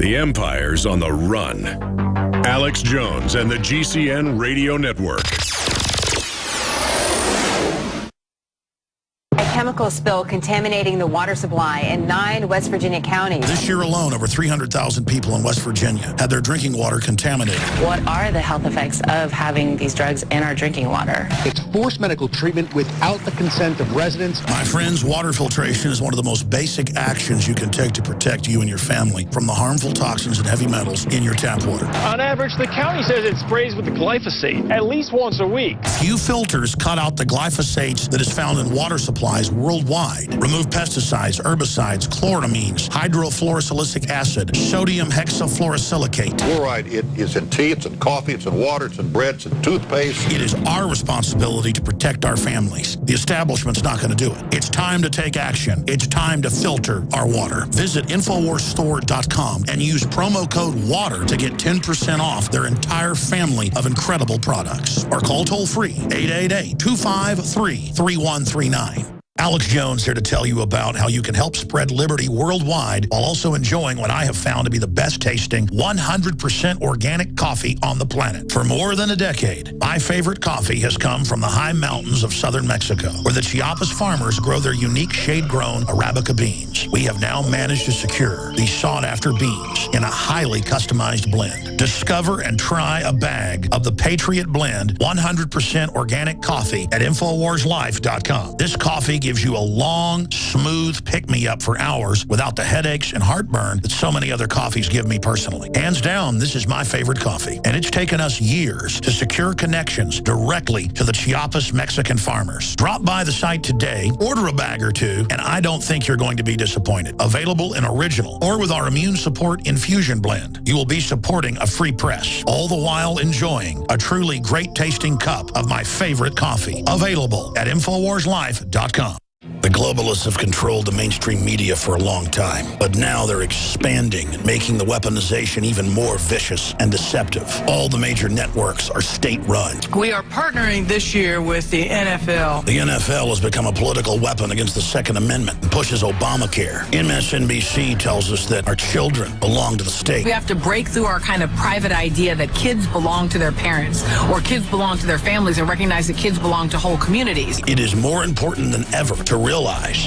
The empire's on the run. Alex Jones and the GCN Radio Network. A chemical spill contaminating the water supply in 9 West Virginia counties. This year alone, over 300,000 people in West Virginia had their drinking water contaminated. What are the health effects of having these drugs in our drinking water? It's forced medical treatment without the consent of residents. My friends, water filtration is one of the most basic actions you can take to protect you and your family from the harmful toxins and heavy metals in your tap water. On average, the county says it sprays with the glyphosate at least once a week. Few filters cut out the glyphosate that is found in water supplies worldwide. Remove pesticides, herbicides, chloramines, hydrofluorosilicic acid, sodium hexafluorosilicate. Fluoride, it is in tea, it's in coffee, it's in water, it's in bread, it's in toothpaste. It is our responsibility to protect our families. The establishment's not going to do it. It's time to take action. It's time to filter our water. Visit InfoWarsStore.com and use promo code WATER to get 10% off their entire family of incredible products. Or call toll-free 888-253-3139. Alex Jones here to tell you about how you can help spread liberty worldwide while also enjoying what I have found to be the best tasting 100% organic coffee on the planet. For more than a decade, my favorite coffee has come from the high mountains of southern Mexico, where the Chiapas farmers grow their unique shade-grown Arabica beans. We have now managed to secure these sought-after beans in a highly customized blend. Discover and try a bag of the Patriot Blend 100% organic coffee at InfoWarsLife.com. This coffee gives you a long, smooth pick-me-up for hours without the headaches and heartburn that so many other coffees give me personally. Hands down, this is my favorite coffee, and it's taken us years to secure connections directly to the Chiapas Mexican farmers. Drop by the site today, order a bag or two, and I don't think you're going to be disappointed. Available in original or with our immune support infusion blend. You will be supporting a free press, all the while enjoying a truly great-tasting cup of my favorite coffee. Available at InfoWarsLife.com. The globalists have controlled the mainstream media for a long time, but now they're expanding and making the weaponization even more vicious and deceptive. All the major networks are state-run. We are partnering this year with the NFL. The NFL has become a political weapon against the Second Amendment and pushes Obamacare. MSNBC tells us that our children belong to the state. We have to break through our kind of private idea that kids belong to their parents or kids belong to their families and recognize that kids belong to whole communities. It is more important than ever to realize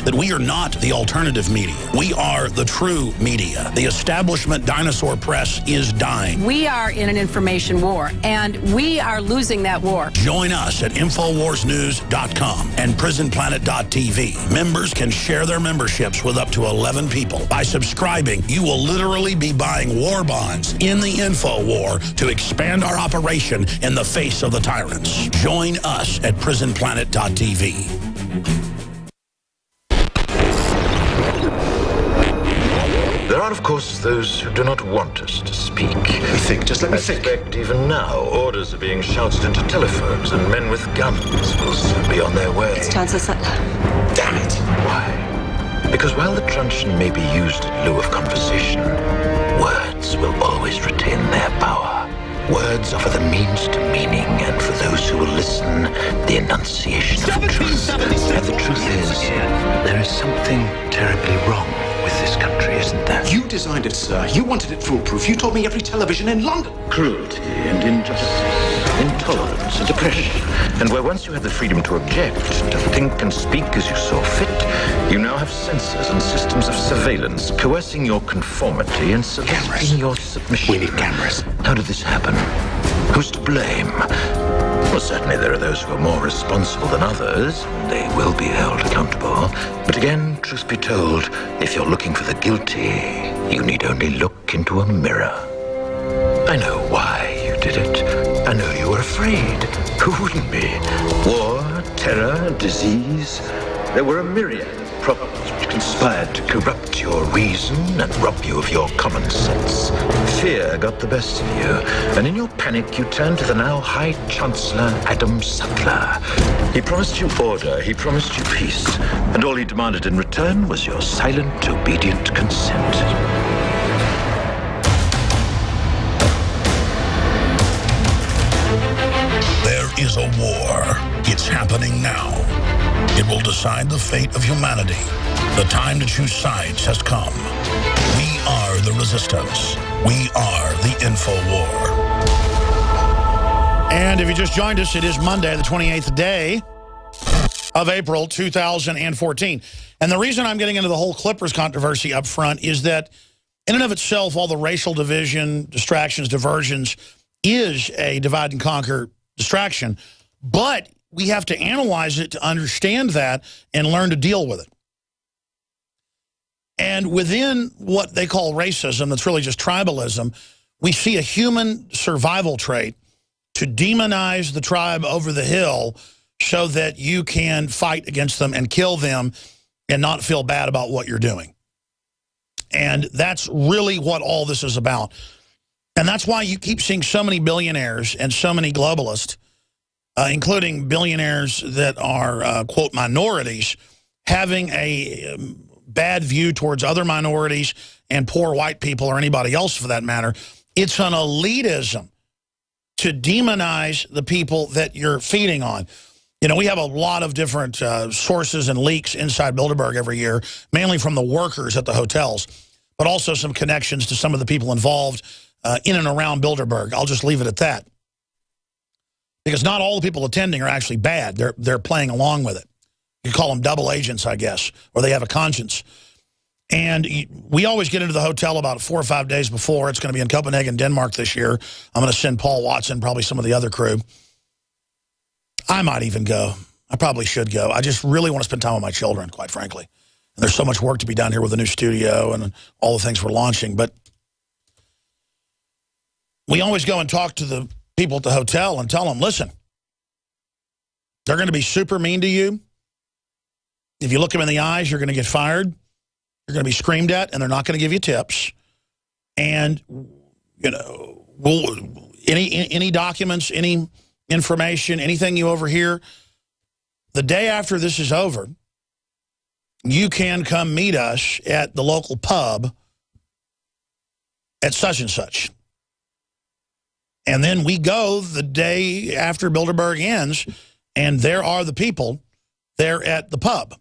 that we are not the alternative media. We are the true media. The establishment dinosaur press is dying. We are in an information war, and we are losing that war. Join us at InfoWarsNews.com and PrisonPlanet.tv. Members can share their memberships with up to 11 people. By subscribing, you will literally be buying war bonds in the info war to expand our operation in the face of the tyrants. Join us at PrisonPlanet.tv. There are, of course, those who do not want us to speak. Just let me think. I suspect even now, orders are being shouted into telephones, and men with guns will soon be on their way. It's Chancellor Sutler. Damn it. Why? Because while the truncheon may be used in lieu of conversation, words will always retain their power. Words offer the means to meaning, and for those who will listen, the enunciation of the truth. And the truth is, there is something terribly wrong with this country, isn't there? You designed it, sir. You wanted it foolproof. You told me every television in London. Cruelty and injustice, intolerance and oppression. And where once you had the freedom to object, to think and speak as you saw fit, you now have censors and systems of surveillance coercing your conformity and soliciting your submission. We need cameras. How did this happen? Who's to blame? Well, certainly there are those who are more responsible than others. They will be held accountable. But again, truth be told, if you're looking for the guilty, you need only look into a mirror. I know why you did it. I know you were afraid. Who wouldn't be? War, terror, disease. There were a myriad of problems which conspired to corrupt your reason and rob you of your common sense. Fear got the best of you, and in your panic you turned to the now High Chancellor Adam Sutler. He promised you order, he promised you peace, and all he demanded in return was your silent, obedient consent. There is a war. It's happening now. It will decide the fate of humanity. The time to choose sides has come. We are the resistance. We are the InfoWar. And if you just joined us, it is Monday, the 28th day of April 2014. And the reason I'm getting into the whole Clippers controversy up front is that in and of itself, all the racial division, distractions, diversions is a divide and conquer distraction. But we have to analyze it to understand that and learn to deal with it. And within what they call racism, that's really just tribalism, we see a human survival trait to demonize the tribe over the hill so that you can fight against them and kill them and not feel bad about what you're doing. And that's really what all this is about. And that's why you keep seeing so many billionaires and so many globalists, including billionaires that are, quote, minorities, having a bad view towards other minorities and poor white people or anybody else for that matter. It's an elitism to demonize the people that you're feeding on. You know, we have a lot of different sources and leaks inside Bilderberg every year, mainly from the workers at the hotels, but also some connections to some of the people involved in and around Bilderberg. I'll just leave it at that. Because not all the people attending are actually bad. They're playing along with it. You call them double agents, I guess, or they have a conscience. And we always get into the hotel about 4 or 5 days before. It's going to be in Copenhagen, Denmark this year. I'm going to send Paul Watson, probably some of the other crew. I might even go. I probably should go. I just really want to spend time with my children, quite frankly. And there's so much work to be done here with the new studio and all the things we're launching. But we always go and talk to the people at the hotel and tell them, listen, they're going to be super mean to you. If you look them in the eyes, you're going to get fired. You're going to be screamed at, and they're not going to give you tips. And, you know, any documents, any information, anything you overhear, the day after this is over, you can come meet us at the local pub at such and such. And then we go the day after Bilderberg ends, and there are the people there at the pub,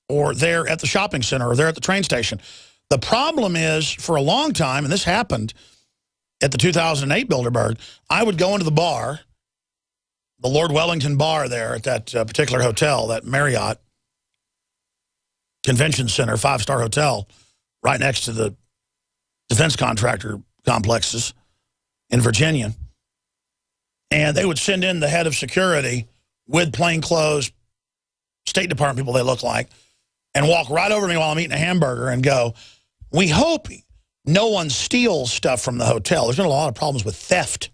or they're at the shopping center, or they're at the train station. The problem is, for a long time, and this happened at the 2008 Bilderberg, I would go into the bar, the Lord Wellington bar there at that particular hotel, that Marriott Convention Center, 5-star hotel, right next to the defense contractor complexes in Virginia. And they would send in the head of security with plainclothes, State Department people they look like, and walk right over me while I'm eating a hamburger and go, we hope no one steals stuff from the hotel. There's been a lot of problems with theft.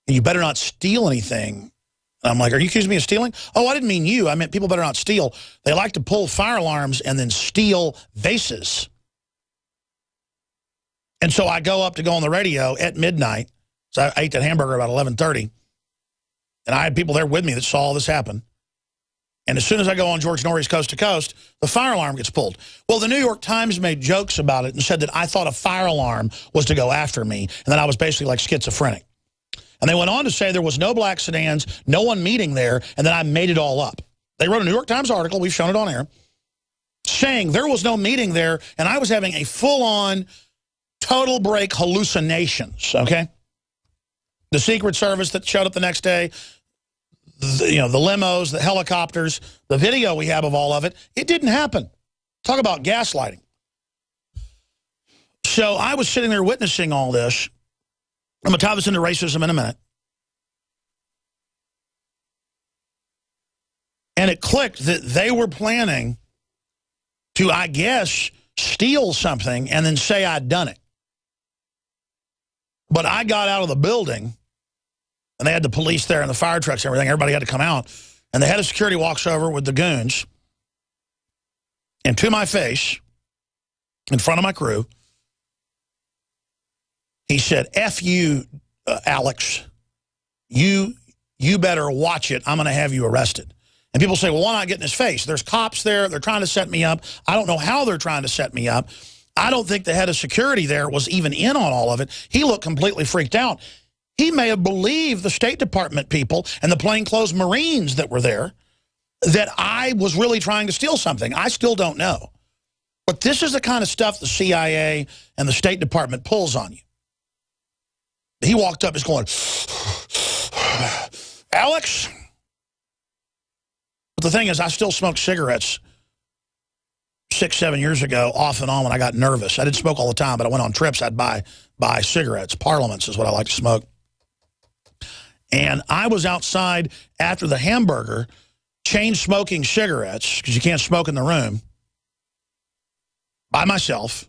And you better not steal anything. And I'm like, are you accusing me of stealing? Oh, I didn't mean you. I meant people better not steal. They like to pull fire alarms and then steal vases. And so I go up to go on the radio at midnight. So I ate that hamburger about 11:30. And I had people there with me that saw all this happen. And as soon as I go on George Norrie's Coast to Coast, the fire alarm gets pulled. Well, the New York Times made jokes about it and said that I thought a fire alarm was to go after me, and that I was basically like schizophrenic. And they went on to say there was no black sedans, no one meeting there, and that I made it all up. They wrote a New York Times article, we've shown it on air, saying there was no meeting there, and I was having a full-on total break hallucinations, okay? The Secret Service that showed up the next day, the limos, the helicopters, the video we have of all of it, it didn't happen. Talk about gaslighting. So I was sitting there witnessing all this. I'm going to tie this into racism in a minute. And it clicked that they were planning to, I guess, steal something and then say I'd done it. But I got out of the building, and they had the police there and the fire trucks and everything. Everybody had to come out. And the head of security walks over with the goons, and to my face, in front of my crew, he said, F you, Alex. You better watch it. I'm going to have you arrested. And people say, well, why not get in his face? There's cops there. They're trying to set me up. I don't know how they're trying to set me up. I don't think the head of security there was even in on all of it. He looked completely freaked out. He may have believed the State Department people and the plainclothes Marines that were there that I was really trying to steal something. I still don't know. But this is the kind of stuff the CIA and the State Department pulls on you. He walked up, he's going, Alex? But the thing is, I still smoked cigarettes 6, 7 years ago, off and on when I got nervous. I didn't smoke all the time, but I went on trips, I'd buy cigarettes. Parliaments is what I like to smoke. And I was outside after the hamburger, chain smoking cigarettes, because you can't smoke in the room, by myself.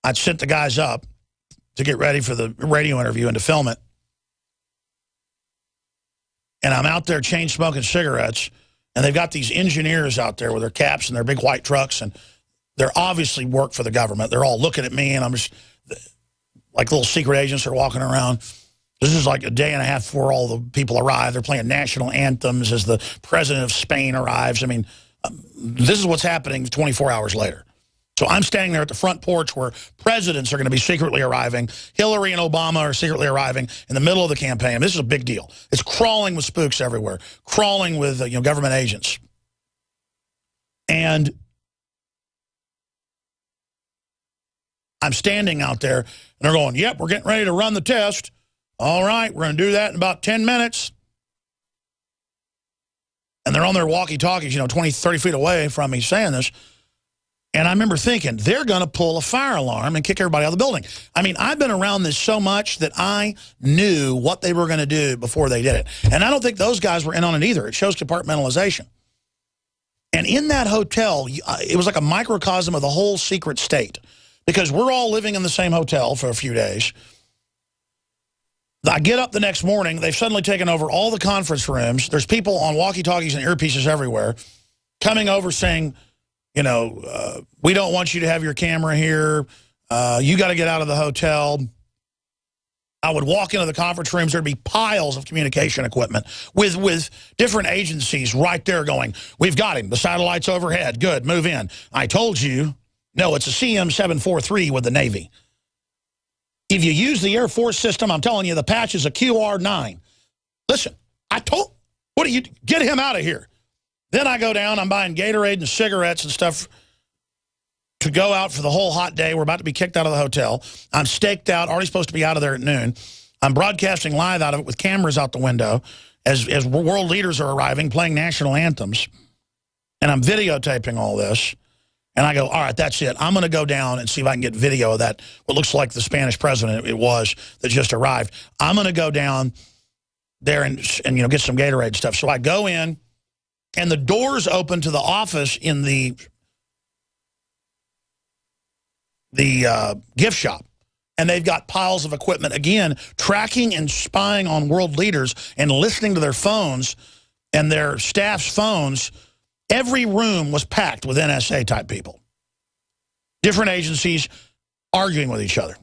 I'd sent the guys up to get ready for the radio interview and to film it. And I'm out there chain smoking cigarettes, and they've got these engineers out there with their caps and their big white trucks, and they're obviously work for the government. They're all looking at me, and I'm just like little secret agents that are walking around. This is like a day and a half before all the people arrive. They're playing national anthems as the president of Spain arrives. I mean, this is what's happening 24 hours later. So I'm standing there at the front porch where presidents are going to be secretly arriving. Hillary and Obama are secretly arriving in the middle of the campaign. This is a big deal. It's crawling with spooks everywhere, crawling with government agents. And I'm standing out there, and they're going, yep, we're getting ready to run the test. All right, we're going to do that in about 10 minutes. And they're on their walkie-talkies, 20, 30 feet away from me saying this. And I remember thinking, they're going to pull a fire alarm and kick everybody out of the building. I mean, I've been around this so much that I knew what they were going to do before they did it. And I don't think those guys were in on it either. It shows compartmentalization. And in that hotel, it was like a microcosm of the whole secret state. Because we're all living in the same hotel for a few days. I get up the next morning. They've suddenly taken over all the conference rooms. There's people on walkie-talkies and earpieces everywhere coming over saying, we don't want you to have your camera here. You got to get out of the hotel. I would walk into the conference rooms. There'd be piles of communication equipment with different agencies right there going, we've got him. The satellite's overhead. Good, move in. I told you. No, it's a CM743 with the Navy. If you use the Air Force system, I'm telling you, the patch is a QR9. Listen, get him out of here. Then I go down, I'm buying Gatorade and cigarettes and stuff to go out for the whole hot day. We're about to be kicked out of the hotel. I'm staked out, already supposed to be out of there at noon. I'm broadcasting live out of it with cameras out the window as world leaders are arriving, playing national anthems. And I'm videotaping all this. And I go, all right, that's it. I'm going to go down and see if I can get video of that, what looks like the Spanish president it was that just arrived. I'm going to go down there and get some Gatorade stuff. So I go in, and the doors open to the office in the gift shop. And they've got piles of equipment, again, tracking and spying on world leaders and listening to their phones and their staff's phones. Every room was packed with NSA-type people. Different agencies arguing with each other.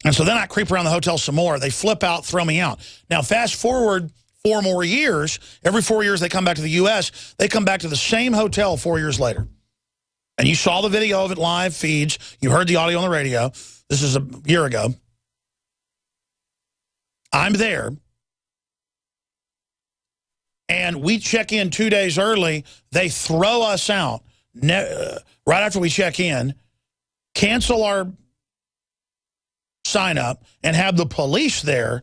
And so then I creep around the hotel some more. They flip out, throw me out. Now, fast forward 4 more years. Every 4 years they come back to the U.S. They come back to the same hotel 4 years later. And you saw the video of it live feeds. You heard the audio on the radio. This is a year ago. I'm there. And we check in 2 days early. They throw us out right after we check in, cancel our sign up, and have the police there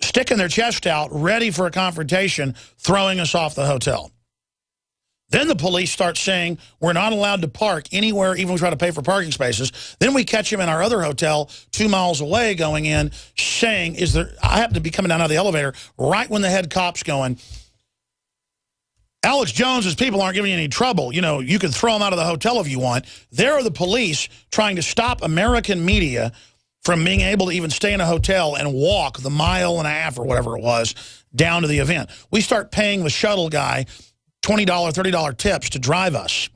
sticking their chest out, ready for a confrontation, throwing us off the hotel. Then the police start saying we're not allowed to park anywhere, even if we try to pay for parking spaces. Then we catch them in our other hotel 2 miles away going in, saying, I happen to be coming down out of the elevator right when the head cop's going, Alex Jones's people aren't giving you any trouble. You can throw them out of the hotel if you want. There are the police trying to stop American media from being able to even stay in a hotel and walk the 1.5 miles or whatever it was down to the event. We start paying the shuttle guy $20, $30 tips to drive us.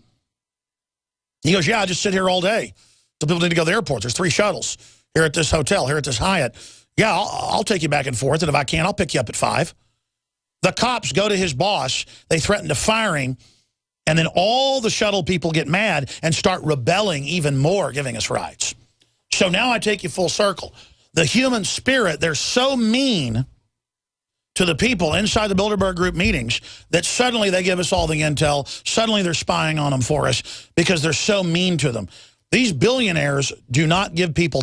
He goes, yeah, I just sit here all day. So people need to go to the airport. There's 3 shuttles here at this hotel, here at this Hyatt. Yeah, I'll take you back and forth, and if I can, I'll pick you up at 5. The cops go to his boss. They threaten to fire him, and then all the shuttle people get mad and start rebelling even more, giving us rides. So now I take you full circle. The human spirit, they're so mean to to the people inside the Bilderberg Group meetings that suddenly they give us all the intel, suddenly they're spying on them for us because they're so mean to them. These billionaires do not give people